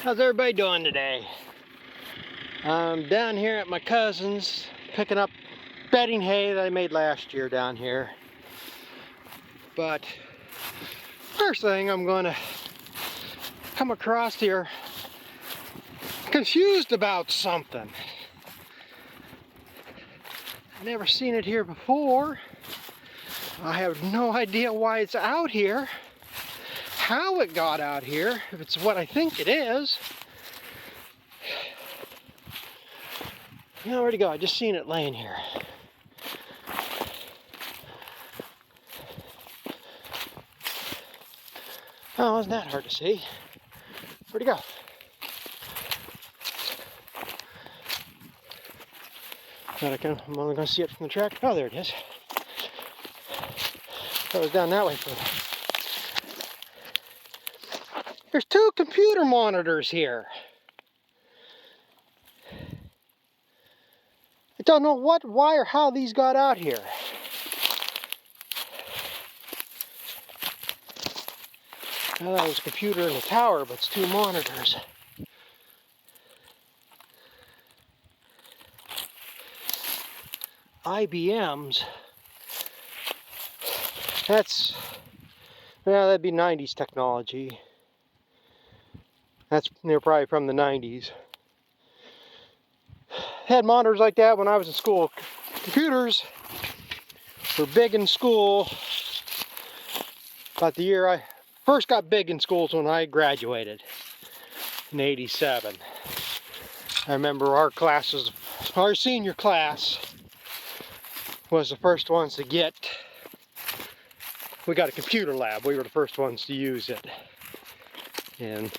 How's everybody doing today? I'm down here at my cousin's picking up bedding hay that I made last year down here. But first thing I'm going to come across here confused about something. I've never seen it here before. I have no idea why it's out here, how it got out here, if it's what I think it is. No, where'd it go? I just seen it laying here. Oh, it wasn't that hard to see. Where'd it go? I'm only going to see it from the track. Oh, there it is. That was down that way further. There's two computer monitors here. I don't know what, why, or how these got out here. I thought it was a computer in the tower, but it's two monitors. IBM's. That'd be 90s technology. They're probably from the 90s. Had monitors like that when I was in school. Computers were big in school. About the year I first got big in school was when I graduated in '87. I remember our senior class was the first ones to get. We got a computer lab. We were the first ones to use it, and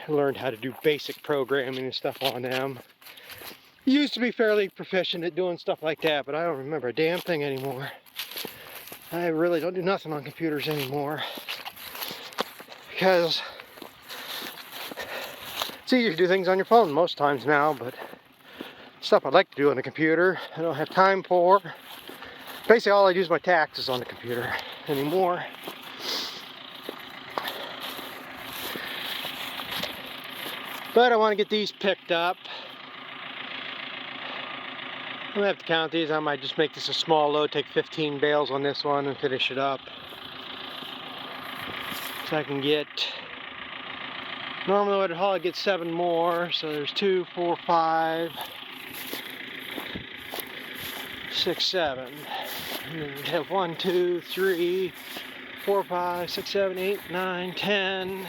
learned how to do basic programming and stuff on them. Used to be fairly proficient at doing stuff like that, but I don't remember a damn thing anymore. I really don't do nothing on computers anymore because it's easier to do things on your phone most times now, but stuff I'd like to do on a computer, I don't have time for. Basically, all I do is my taxes on the computer anymore. But I want to get these picked up. I'm going to have to count these. I might just make this a small load, take 15 bales on this one and finish it up. So I can get, normally I'd haul, I'd get 7 more. So there's 2, 4, 5, 6, 7. And then we have 1, 2, 3, 4, 5, 6, 7, 8, 9, 10,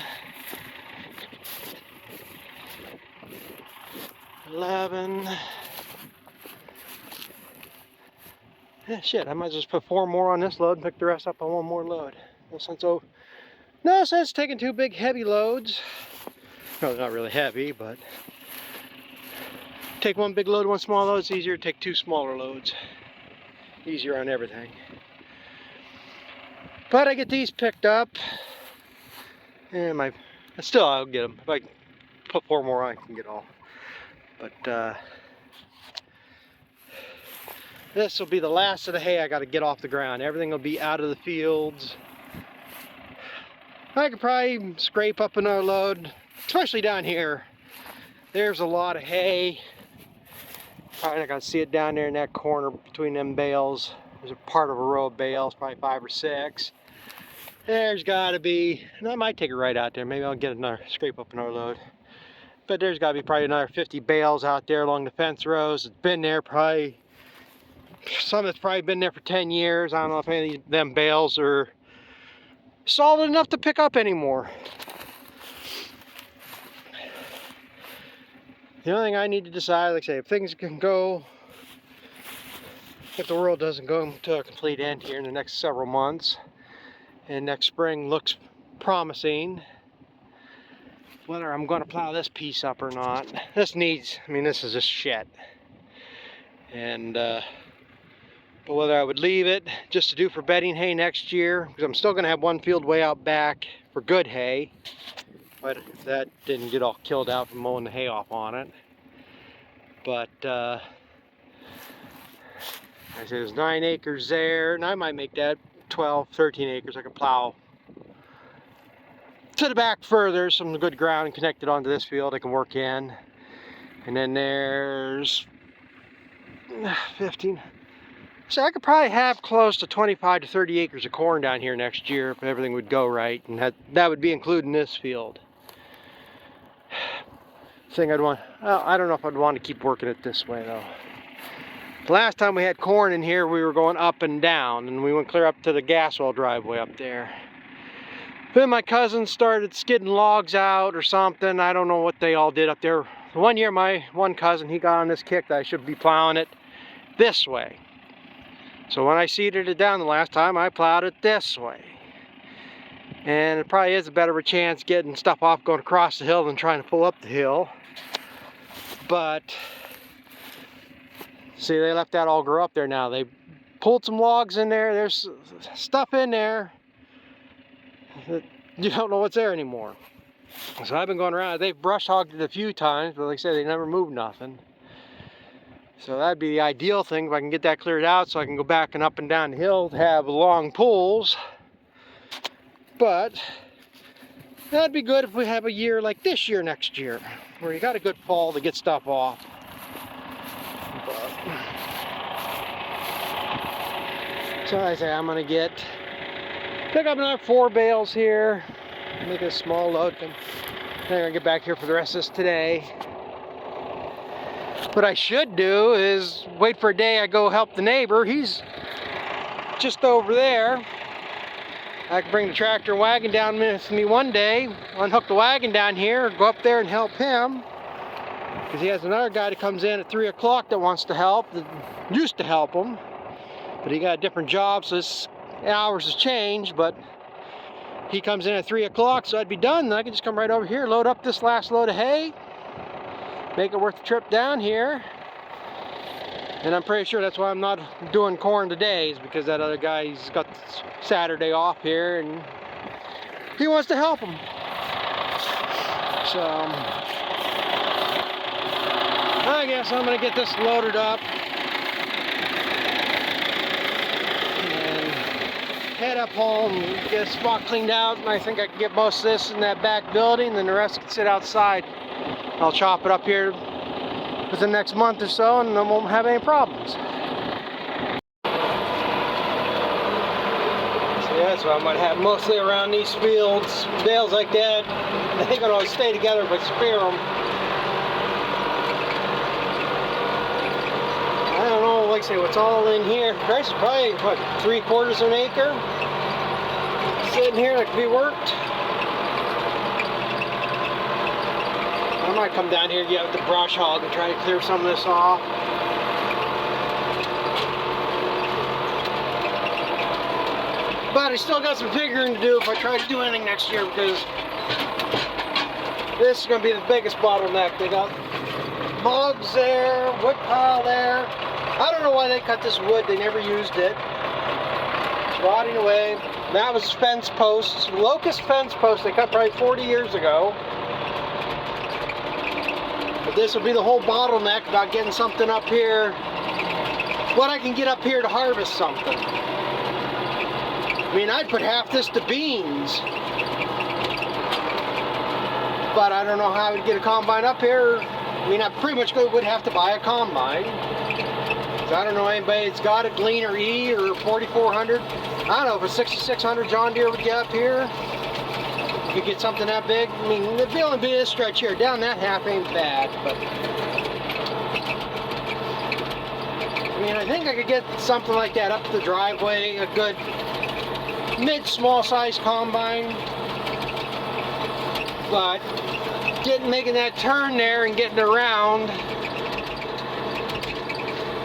11. Yeah, shit, I might just put 4 more on this load and pick the rest up on 1 more load. No sense taking 2 big heavy loads. No, they're not really heavy, but take 1 big load, 1 small load. It's easier to take 2 smaller loads. Easier on everything. But I get these picked up, and I'll get them. If I put 4 more on, I can get all. But this will be the last of the hay I got to get off the ground. Everything will be out of the fields. I could probably scrape up another load, especially down here. There's a lot of hay. Probably not gonna see it down there in that corner between them bales. There's a part of a row of bales, probably 5 or 6. There's gotta be, and I might take it right out there. Maybe I'll get scrape up another load. But there's gotta be probably another 50 bales out there along the fence rows. It's been there probably, some that's probably been there for 10 years. I don't know if any of them bales are solid enough to pick up anymore. The only thing I need to decide, like I say, if things can go, if the world doesn't go to a complete end here in the next several months, and next spring looks promising, whether I'm going to plow this piece up or not. This is just shit. And, but whether I would leave it just to do for bedding hay next year, because I'm still going to have 1 field way out back for good hay. But if that didn't get all killed out from mowing the hay off on it. But I said there's 9 acres there, and I might make that 12, 13 acres. I can plow to the back further, some good ground connected onto this field I can work in. And then there's 15. So I could probably have close to 25 to 30 acres of corn down here next year if everything would go right, and that would be including this field. Thing I'd want, well, I don't know if I'd want to keep working it this way though. The last time we had corn in here, we were going up and down, and we went clear up to the gas well driveway up there. Then my cousins started skidding logs out or something. I don't know what they all did up there. One year, my one cousin, he got on this kick that I should be plowing it this way. So when I seeded it down the last time, I plowed it this way. And it probably is a better chance getting stuff off going across the hill than trying to pull up the hill. But, see, they left that all grow up there now. They pulled some logs in there. There's stuff in there that you don't know what's there anymore. So I've been going around. They've brush hogged it a few times, but like I said, they never moved nothing. So that'd be the ideal thing if I can get that cleared out so I can go back and up and down the hill to have long pulls. But that'd be good if we have a year like this year next year, where you got a good fall to get stuff off. But, so I say I'm gonna pick up another 4 bales here, make a small load, and then I'm gonna get back here for the rest of this today. What I should do is wait for a day I go help the neighbor. He's just over there. I can bring the tractor and wagon down with me one day, unhook the wagon down here, go up there and help him. Because he has another guy that comes in at 3 o'clock that wants to help, that used to help him. But he got a different job, so his hours has changed, but he comes in at 3 o'clock, so I'd be done. And I can just come right over here, load up this last load of hay, make it worth the trip down here. And I'm pretty sure that's why I'm not doing corn today, is because that other guy, he's got Saturday off here and he wants to help him. So I guess I'm gonna get this loaded up and head up home, get a spot cleaned out, and I think I can get most of this in that back building, then the rest can sit outside. I'll chop it up here within the next month or so, and then won't have any problems. So yeah, so I might have mostly around these fields, bales like that. They ain't gonna always stay together, but spare them. I don't know, like I say, what's all in here. The price is probably, what, 3/4 of an acre? Sitting here that could be worked. I might come down here, get with the brush hog and try to clear some of this off. But I still got some figuring to do if I try to do anything next year, because this is going to be the biggest bottleneck. They got logs there, wood pile there. I don't know why they cut this wood. They never used it. It's rotting away. That was fence posts, locust fence posts they cut probably 40 years ago. But this will be the whole bottleneck about getting something up here. What I can get up here to harvest something. I mean, I'd put half this to beans. But I don't know how I would get a combine up here. I mean, I pretty much would have to buy a combine. I don't know anybody that's got a Gleaner E or 4400. I don't know if a 6600 John Deere would get up here. You could get something that big. I mean, it'd be only be this stretch here. Down that half ain't bad, but I mean, I think I could get something like that up the driveway, a good mid-small size combine. But making that turn there and getting around,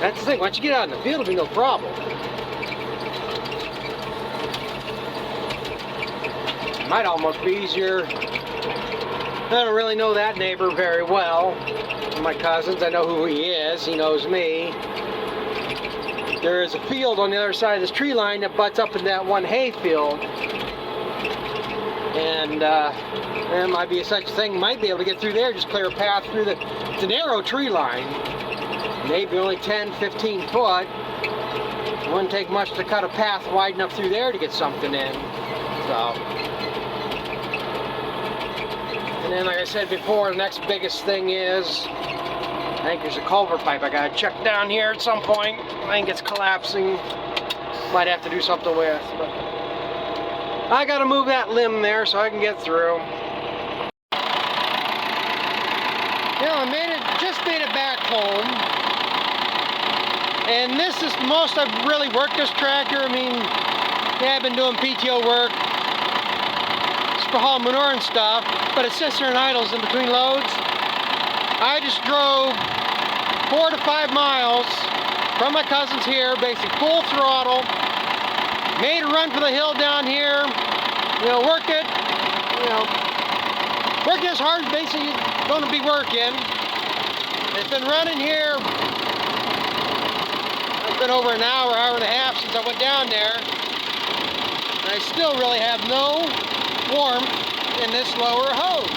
that's the thing. Once you get out in the field, it'll be no problem. It might almost be easier. I don't really know that neighbor very well. My cousins, I know who he is. He knows me. There is a field on the other side of this tree line that butts up in that one hay field. And there might be such a thing, might be able to get through there, just clear a path through it's a narrow tree line. Maybe only 10, 15 foot. It wouldn't take much to cut a path wide enough through there to get something in. So then, like I said before, the next biggest thing is, I think there's a culvert pipe I gotta check down here at some point. I think it's collapsing. Might have to do something with, but I gotta move that limb there so I can get through. You know, just made it back home. And this is the most I've really worked this tractor. I mean, yeah, I've been doing PTO work. It's for hauling manure and stuff, but it sits there and idles in between loads. I just drove 4 to 5 miles from my cousin's here, basically full throttle. Made a run for the hill down here. You know, worked it. You know, worked as hard as basically going to be working. It's been running here. It's been over an hour, hour and a half since I went down there. And I still really have no warmth in this lower hose.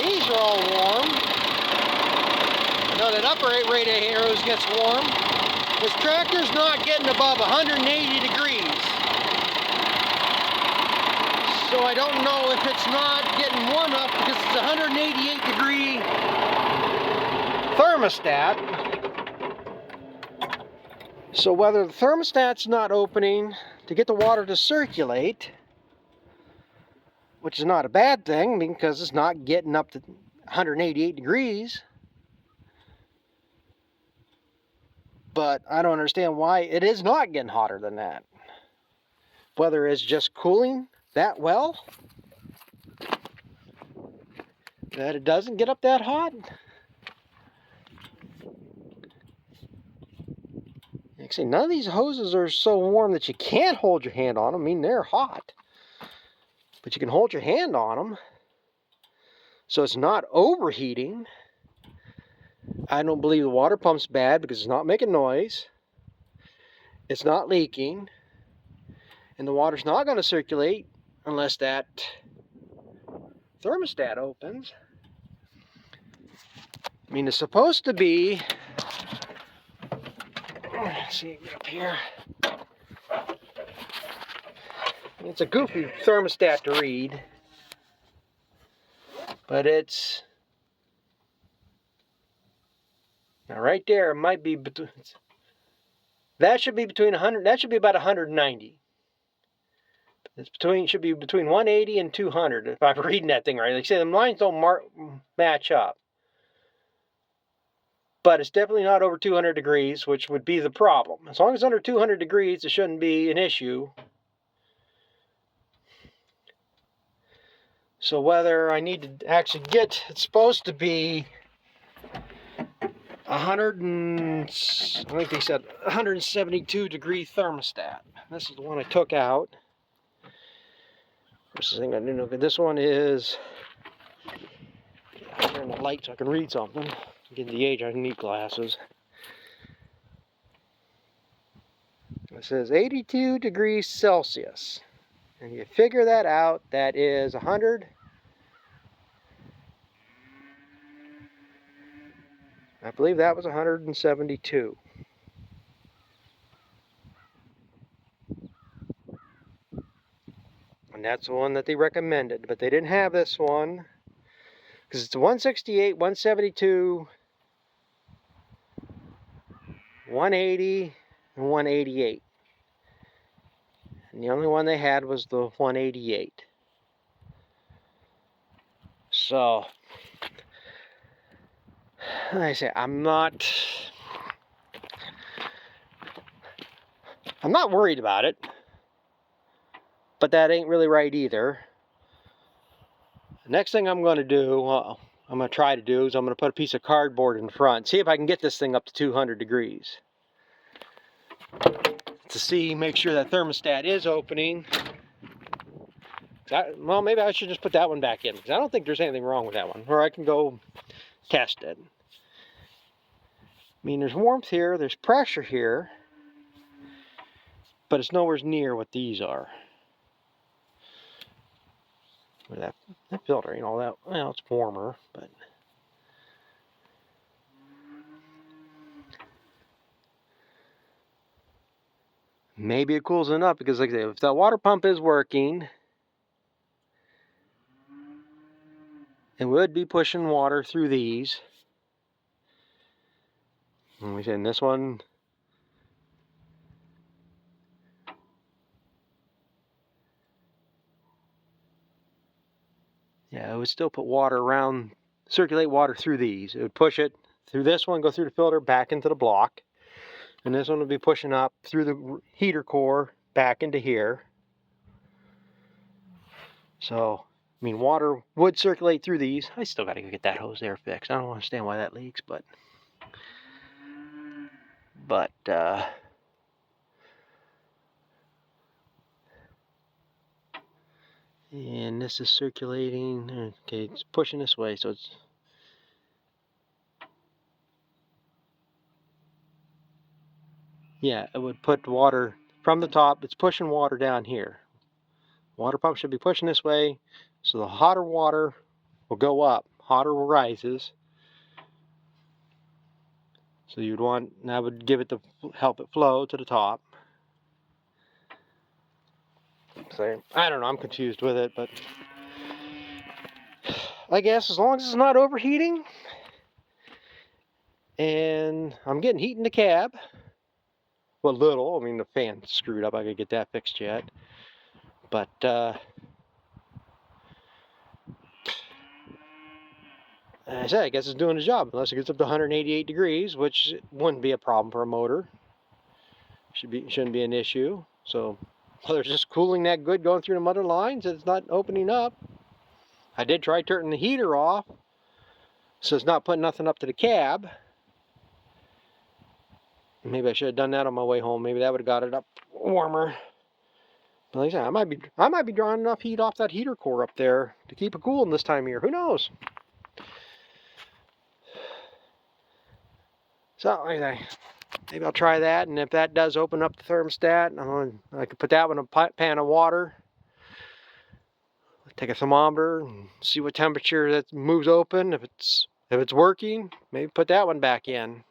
These are all warm. I know that upper radiator hose gets warm. This tractor's not getting above 180 degrees. So I don't know if it's not getting warm enough because it's a 188 degree thermostat. So whether the thermostat's not opening to get the water to circulate, which is not a bad thing because it's not getting up to 188 degrees, but I don't understand why it is not getting hotter than that. Whether it's just cooling that well, that it doesn't get up that hot. Actually, none of these hoses are so warm that you can't hold your hand on them. I mean, they're hot, but you can hold your hand on them. So it's not overheating. I don't believe the water pump's bad because it's not making noise. It's not leaking. And the water's not going to circulate unless that thermostat opens. I mean, it's supposed to be, let's see, get up here. It's a goofy thermostat to read, but it's, now right there, it might be between, that should be between 100, that should be about 190. It's between, should be between 180 and 200 if I'm reading that thing right. Like I say, the lines don't match up. But it's definitely not over 200 degrees, which would be the problem. As long as it's under 200 degrees, it shouldn't be an issue. So whether I need to actually get, it's supposed to be 100 and, I think they said 172 degree thermostat. This is the one I took out. This thing I didn't know. This one is, I'll turn the light so I can read something. Getting the age, I need glasses. It says 82 degrees Celsius. And you figure that out, that is 100. I believe that was 172. And that's the one that they recommended, but they didn't have this one because it's 168, 172, 180, and 188. And the only one they had was the 188. So, like I say, I'm not worried about it, but that ain't really right either. The next thing I'm going to do, I'm going to try to do, is I'm going to put a piece of cardboard in front, see if I can get this thing up to 200 degrees. To see, make sure that thermostat is opening. Well, maybe I should just put that one back in, because I don't think there's anything wrong with that one. Or I can go test it. I mean, there's warmth here, there's pressure here, but it's nowhere near what these are. That filter ain't all that, well, it's warmer, but Maybe it cools enough because, like I say, if that water pump is working, it would be pushing water through these. And we said in this one, yeah, it would still put water around, circulate water through these. It would push it through this one, go through the filter, back into the block. And this one would be pushing up through the heater core, back into here. So, I mean, water would circulate through these. I still got to go get that hose there fixed. I don't understand why that leaks, but and this is circulating. Okay, it's pushing this way, so it's, yeah, it would put water from the top. It's pushing water down here. Water pump should be pushing this way, so the hotter water will go up, hotter rises. So you'd want, and that would give it to help it flow to the top. So I don't know, I'm confused with it, but I guess as long as it's not overheating, and I'm getting heat in the cab, well, little. I mean, the fan's screwed up. I gotta get that fixed yet, but I said, I guess it's doing the job, unless it gets up to 188 degrees, which wouldn't be a problem for a motor. Shouldn't be an issue. So whether it's just cooling that good going through the mother lines, it's not opening up. I did try turning the heater off, so it's not putting nothing up to the cab. Maybe I should have done that on my way home. Maybe that would have got it up warmer. But like I said, I might be drawing enough heat off that heater core up there to keep it cool in this time of year. Who knows? So anyway, maybe I'll try that, and if that does open up the thermostat, I could put that one in a pan of water, take a thermometer, and see what temperature that moves open. If it's working, maybe put that one back in.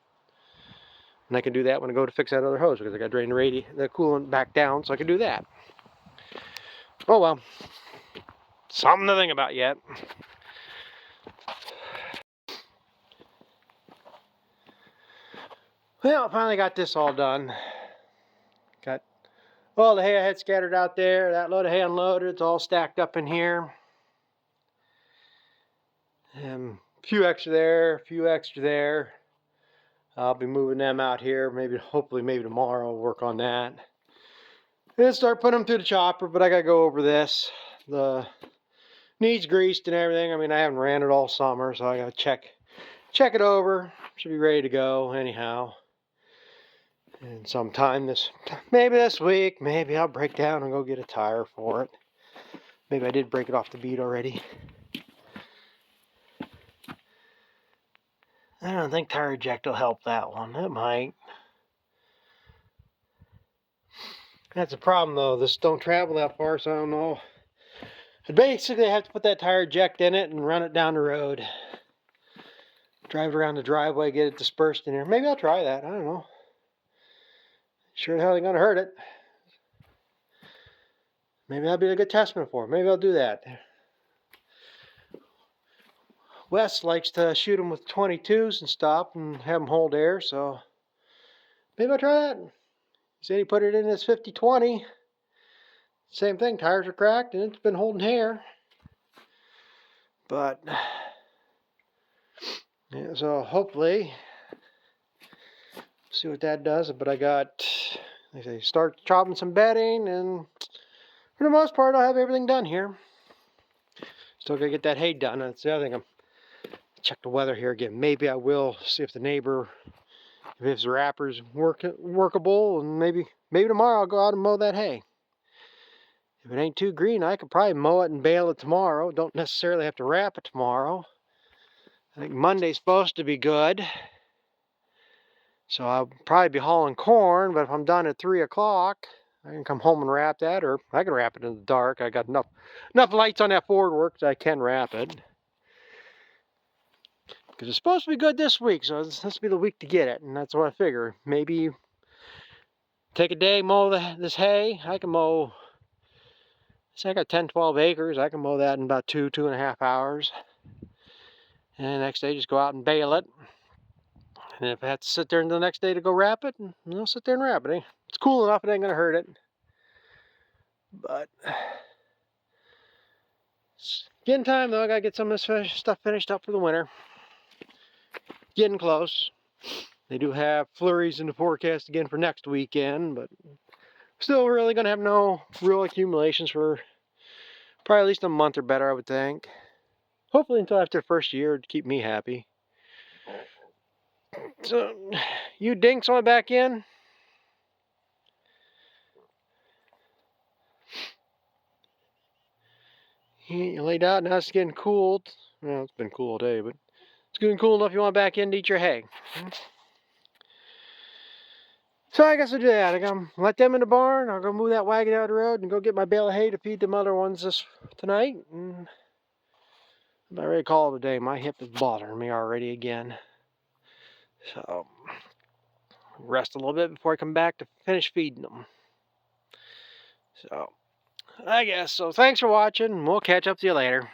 And I can do that when I go to fix that other hose, because I got to drain the coolant back down, so I can do that. Oh well, something to think about yet. Well, I finally got this all done. Got all the hay I had scattered out there, that load of hay unloaded, it's all stacked up in here. A few extra there, a few extra there. I'll be moving them out here, hopefully tomorrow I'll work on that. And start putting them through the chopper, but I gotta go over this. The needs greased and everything. I mean, I haven't ran it all summer, so I gotta check it over. Should be ready to go anyhow. And sometime maybe this week, maybe I'll break down and go get a tire for it. Maybe I did break it off the bead already. I don't think tire eject will help that one. It might. That's a problem though. This don't travel that far, so I don't know. I'd basically have to put that tire eject in it and run it down the road. Drive it around the driveway, get it dispersed in here. Maybe I'll try that. I don't know. Sure the hell ain't gonna hurt it. Maybe that'll be a good testament for it. Maybe I'll do that. Wes likes to shoot them with 22s and stuff and have them hold air, so maybe I'll try that. He said he put it in his 50-20. Same thing, tires are cracked and it's been holding air. But, yeah, so hopefully, see what that does. But I got, like I say, start chopping some bedding, and for the most part I'll have everything done here. Still gotta get that hay done. That's the other thing. Check the weather here again. Maybe I will see if the neighbor, if his wrapper's workable, and maybe tomorrow I'll go out and mow that hay. If it ain't too green, I could probably mow it and bale it tomorrow. Don't necessarily have to wrap it tomorrow. I think Monday's supposed to be good. So I'll probably be hauling corn, but if I'm done at 3 o'clock, I can come home and wrap that, or I can wrap it in the dark. I got enough lights on that Ford work that I can wrap it. Because it's supposed to be good this week, so this has to be the week to get it, and that's what I figure. Maybe take a day, mow this hay. I can mow, say I got 10, 12 acres. I can mow that in about 2.5 hours. And the next day just go out and bale it. And if I have to sit there until the next day to go wrap it, I'll sit there and wrap it. It's cool enough, it ain't gonna hurt it. But it's getting time though, I gotta get some of this stuff finished up for the winter. Getting close. They do have flurries in the forecast again for next weekend, but still really gonna have no real accumulations for probably at least a month or better, I would think. Hopefully until after the first year to keep me happy. So, you dinks on back in? You laid out, now it's getting cool. Well, it's been cool all day, but it's getting cool enough you want back in to eat your hay. So I guess I'll do that. I gotta let them in the barn. I'll go move that wagon out of the road and go get my bale of hay to feed them other ones tonight. And I'm about ready to call it a day. My hip is bothering me already again. So, rest a little bit before I come back to finish feeding them. So, I guess so. Thanks for watching. We'll catch up to you later.